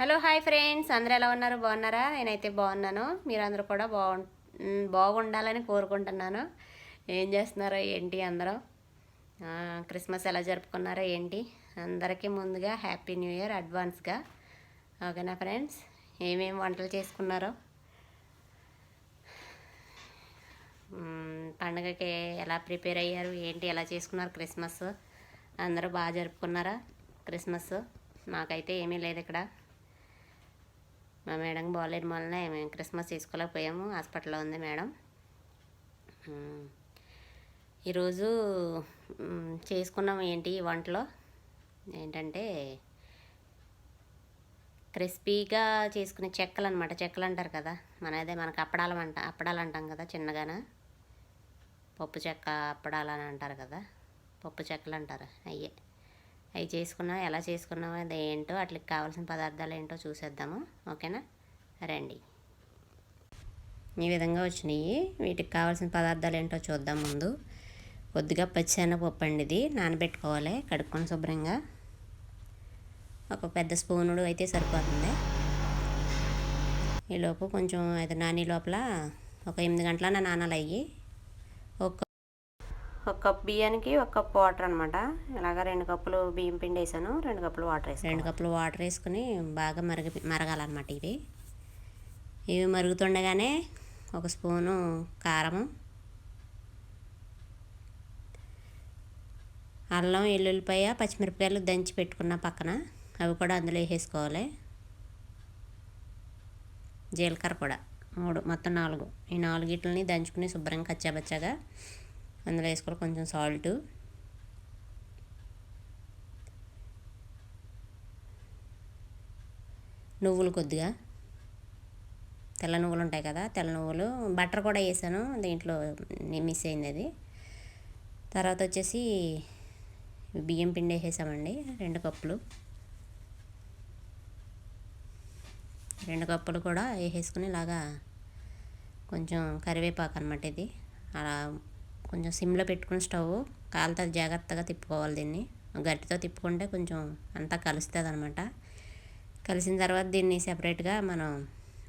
Hello hi friends, అందరూ ఎలా ఉన్నారు? బాగున్నారా? నేనైతే బాగున్నాను. మీరందరూ కూడా బాగుండాలని కోరుకుంటున్నాను. ఏం చేస్తున్నారో ఏంటి అందరూ? క్రిస్మస్ ఎలా జరుపుకున్నారో ఏంటి? అందరికీ ముందుగా హ్యాపీ న్యూ ఇయర్ అడ్వాన్స్గా. ఓకేనా ఫ్రెండ్స్? ఏమేమి వంటలు చేసుకున్నారో, పండగకి ఎలా ప్రిపేర్ అయ్యారు ఏంటి, ఎలా చేసుకున్నారు క్రిస్మస్? అందరూ బాగా జరుపుకున్నారా క్రిస్మస్? మాకైతే ఏమీ లేదు ఇక్కడ. మా మేడం బాగాలేని వలన మేము క్రిస్మస్ తీసుకోలేకపోయాము. హాస్పిటల్లో ఉంది మేడం. ఈరోజు చేసుకున్నాం ఏంటి వంటలో ఏంటంటే క్రిస్పీగా చేసుకునే చెక్కలు అనమాట. చెక్కలు అంటారు కదా, మనకు అప్పడాలు అంటాం కదా చిన్నగాన. పప్పు చెక్క అప్పడాలు అని అంటారు కదా, పప్పు చెక్కలు అంటారు. అవి చేసుకున్నాం. ఎలా చేసుకున్నాం అది ఏంటో, వాటికి కావాల్సిన పదార్థాలు ఏంటో చూసేద్దాము. ఓకేనా, రండి. ఈ విధంగా వచ్చినాయి. వీటికి కావాల్సిన పదార్థాలు ఏంటో చూద్దాం. ముందు కొద్దిగా పచ్చిశనగపప్పు అండి, ఇది నానబెట్టుకోవాలి. కడుక్కొని శుభ్రంగా ఒక పెద్ద స్పూనుడు అయితే సరిపోతుంది. ఈలోపు కొంచెం అది నాని లోపల ఒక 8 గంటల నానాలు అయ్యి ఒక కప్పు బియ్యానికి ఒక కప్పు వాటర్ అనమాట. ఇలాగ 2 కప్పులు బియ్యం పిండి వేసాను, 2 కప్పులు వాటర్ వేసాను. 2 కప్పులు వాటర్ వేసుకుని బాగా మరగాలన్నమాట. ఇవి మరుగుతుండగానే ఒక స్పూను కారము, అల్లం, ఎల్లుల్లిపాయ, పచ్చిమిరపకాయలు దంచి పెట్టుకున్న పక్కన అవి కూడా అందులో వేసేసుకోవాలి. జీలకర్ర కూడా 3, మొత్తం 4. ఈ 4 దంచుకుని శుభ్రంగా కచ్చాబచ్చాగా అందులో వేసుకోవాలి. కొంచెం సాల్టు, నువ్వులు కొద్దిగా, తెల్ల నువ్వులు ఉంటాయి కదా, తెల్ల నువ్వులు, బటర్ కూడా వేసాను దీంట్లో, మిస్ అయింది అది. తర్వాత వచ్చేసి బియ్యం పిండి వేసేసామండి, 2 కప్పులు. 2 కప్పులు కూడా వేసేసుకుని ఇలాగా కొంచెం కరివేపాకు అనమాట. ఇది అలా కొంచెం సిమ్లో పెట్టుకుని స్టవ్ కాలుతుంది, జాగ్రత్తగా తిప్పుకోవాలి. దీన్ని గట్టితో తిప్పుకుంటే కొంచెం అంతా కలుస్తుంది అనమాట. కలిసిన తర్వాత దీన్ని సెపరేట్గా మనం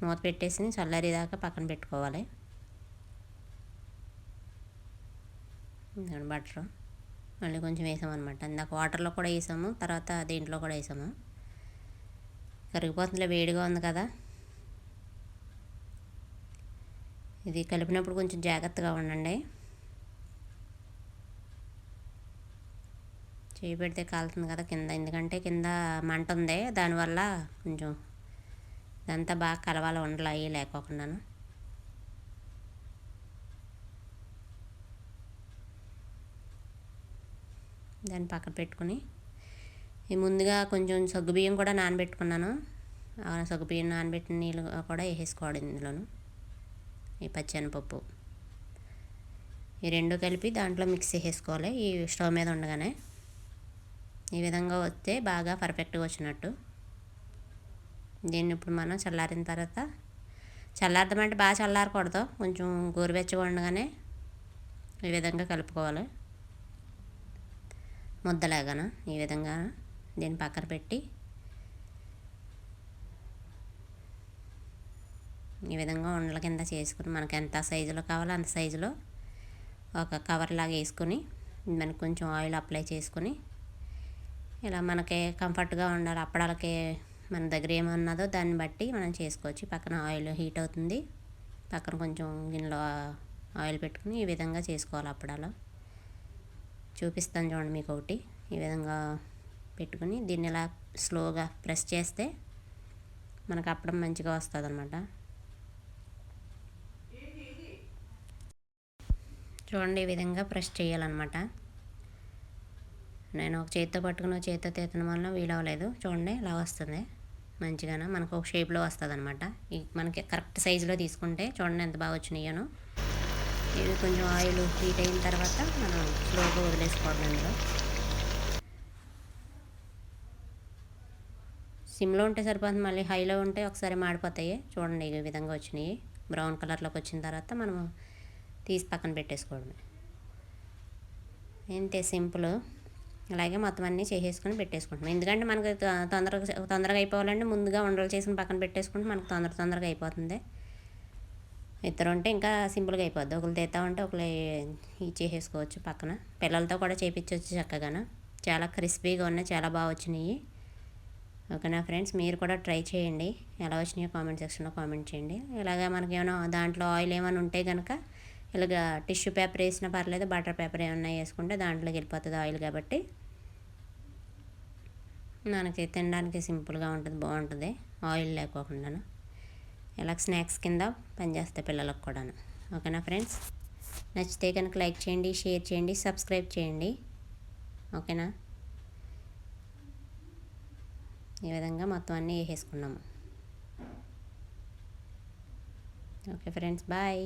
మూత పెట్టేసి చల్లారేదాకా పక్కన పెట్టుకోవాలి. బటర్ మళ్ళీ కొంచెం వేసామన్నమాట. ఇందాక వాటర్లో కూడా వేసాము, తర్వాత దీంట్లో కూడా వేసాము. కరిగిపోతుందిలే, వేడిగా ఉంది కదా. ఇది కలిపినప్పుడు కొంచెం జాగ్రత్తగా ఉండండి. చేయి పెడితే కాలుతుంది కదా కింద, ఎందుకంటే కింద మంట ఉంది, దానివల్ల కొంచెం ఇదంతా బాగా కలవాలి, ఉండలు అయ్యి లేకోకుండాను. దాన్ని పక్కన పెట్టుకుని ఈ ముందుగా కొంచెం సగ్గుబియ్యం కూడా నానబెట్టుకున్నాను. సగ్గుబియ్యం నానబెట్టిన నీళ్ళు కూడా వేసేసుకోవాలి ఇందులోను. ఈ పచ్చెనపప్పు ఈ 2 కలిపి దాంట్లో మిక్స్ చేసేసుకోవాలి ఈ స్టవ్ మీద ఉండగానే. ఈ విధంగా వస్తే బాగా పర్ఫెక్ట్గా వచ్చినట్టు. దీన్ని ఇప్పుడు మనం చల్లారిన తర్వాత, చల్లారదామంటే బాగా చల్లారకూడదు, కొంచెం గోరువెచ్చగా ఉండగానే ఈ విధంగా కలుపుకోవాలి ముద్దలాగాన. ఈ విధంగా దీన్ని పక్కన పెట్టి ఈ విధంగా ఉండల కింద చేసుకుని మనకి ఎంత సైజులో కావాలో అంత సైజులో ఒక కవర్ లాగా వేసుకొని దానికి కొంచెం ఆయిల్ అప్లై చేసుకొని ఇలా మనకి కంఫర్ట్గా ఉండాలి. అప్పడాలకి మన దగ్గర ఏమన్నదో దాన్ని బట్టి మనం చేసుకోవచ్చు. పక్కన ఆయిల్ హీట్ అవుతుంది, పక్కన కొంచెం గిన్నెలో ఆయిల్ పెట్టుకుని ఈ విధంగా చేసుకోవాలి అప్పడాలు. చూపిస్తాను చూడండి మీకు ఒకటి. ఈ విధంగా పెట్టుకుని దీన్ని ఇలా స్లోగా ప్రెస్ చేస్తే మనకు అప్పడం మంచిగా వస్తుంది అన్నమాట. చూడండి, ఈ విధంగా ప్రెస్ చేయాలన్నమాట. నేను ఒక చేతితో పట్టుకుని ఒక చేతితో తీతడం వల్ల వీలవలేదు. చూడండి ఇలా వస్తుంది మంచిగానే, మనకు ఒక షేప్లో వస్తుంది అనమాట. మనకి కరెక్ట్ సైజులో తీసుకుంటే చూడండి ఎంత బాగా వచ్చినాయో. ఇవి కొంచెం ఆయిల్ హీట్ అయిన తర్వాత మనం స్లోగా వదిలేసుకోవడం. ఇందులో సిమ్లో ఉంటే సరిపోతుంది, మళ్ళీ హైలో ఉంటే ఒకసారి మాడిపోతాయి. చూడండి ఈ విధంగా వచ్చినాయి. బ్రౌన్ కలర్లోకి వచ్చిన తర్వాత మనం తీసి పక్కన పెట్టేసుకోవడమే. ఇంతే, సింపుల్. అలాగే మొత్తం అన్నీ చేసేసుకొని పెట్టేసుకుంటాం. ఎందుకంటే మనకు తొందరగా అయిపోవాలంటే ముందుగా ఉండలు చేసుకుని పక్కన పెట్టేసుకుంటే మనకు తొందరగా అయిపోతుంది. ఇద్దరు ఉంటే ఇంకా సింపుల్గా అయిపోద్ది. ఒకరు తెస్తా ఉంటే ఒకరు ఇచ్చేసేసుకోవచ్చు పక్కన. పిల్లలతో కూడా చేయించవచ్చు చక్కగాను. చాలా క్రిస్పీగా ఉన్నాయి, చాలా బాగా వచ్చినాయి. ఓకేనా ఫ్రెండ్స్, మీరు కూడా ట్రై చేయండి. ఎలా వచ్చినాయో కామెంట్ సెక్షన్లో కామెంట్ చేయండి. ఇలాగ మనకి ఏమైనా దాంట్లో ఆయిల్ ఏమైనా ఉంటే కనుక ఇలాగ టిష్యూ పేపర్ వేసినా పర్లేదు, బటర్ పేపర్ ఏమన్నా వేసుకుంటే దాంట్లోకి వెళ్ళిపోతుంది ఆయిల్. కాబట్టి మనకి తినడానికి సింపుల్గా ఉంటుంది, బాగుంటుంది ఆయిల్ లేకోకుండాను. ఇలా స్నాక్స్ కింద పనిచేస్తాయి పిల్లలకు కూడాను. ఓకేనా ఫ్రెండ్స్, నచ్చితే కనుక లైక్ చేయండి, షేర్ చేయండి, సబ్స్క్రైబ్ చేయండి. ఓకేనా, ఈ విధంగా మొత్తం అన్నీ వేసేసుకున్నాము. Okay friends, bye.